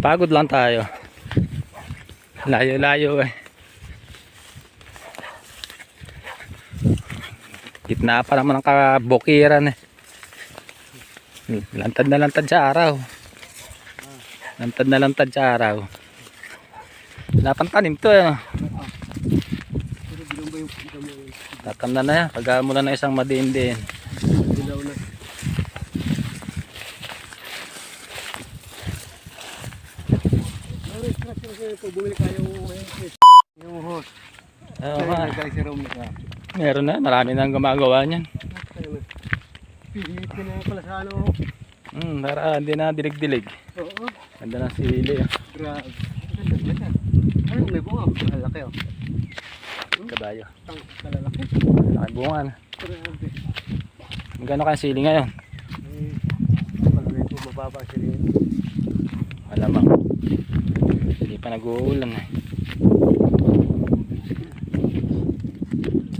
Pagod lang tayo. Layo-layo eh. Gitna pa naman ng kabukiran eh. Lantad na lantad sa araw. Lantad na lantad sa araw. Wala pang tanim to eh. Tatamnan na yan. Pag-aamulan na isang madiin-diin. Bumili kayo yung hose. Meron na. Marami nang gumagawa niyan. Pihit ka na pala sa ano. Para hindi na dilig-dilig. Oo. Ganda ng sili. Grabe. Ano may bunga? Malaki oh. Kabayo. Kalalaki. Malaki bunga na. Grabe. Magkano kayang sili ngayon? Palagay ko mababa sila yun. Malamang. Hindi pa nag-uulan eh.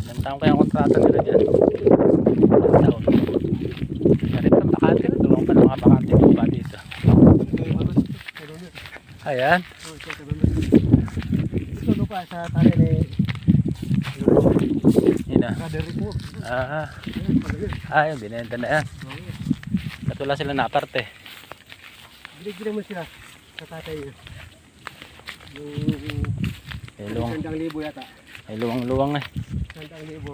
Ilang taon kaya ang kontrata nila dyan? Ilang taon? Galit ng bakante na. Duwang pa ng mga bakante mo pa dito. Ayan. Ito pa sa tali ni Ina. Kaderi po. Yung binenta na yan. Katula sila na aparte. Bilig-bilig mo sila sa tatay niya. Yung 100,000 yata. ay luwang-luwang eh. 100,000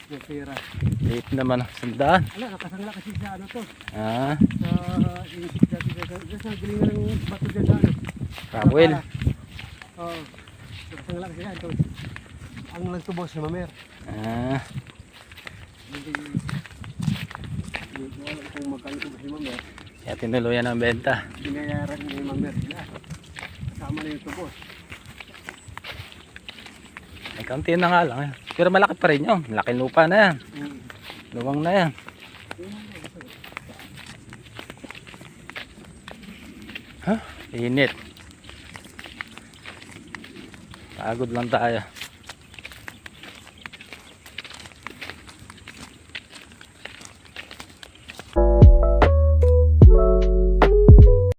yung pera. Liit naman. Sandaan. Ala, nakasangla kasi sa ano to. Sa Sa inisip dati sa galingan ng bato dyan sa ano. Rabuel. Oo. Nakasangla kasi yan. Ang nagtubos si Mamer. Hindi wala kung magkano tubos si Mamer. Kaya tinuluyan ang benta. Binayaran ni Mamer sila. Kasama na yung tubos. Ay kaunti na nga lang eh. Pero malaki pa rin yun. Malaking lupa na yan. Luwang na yan. Init. Pagod lang tayo.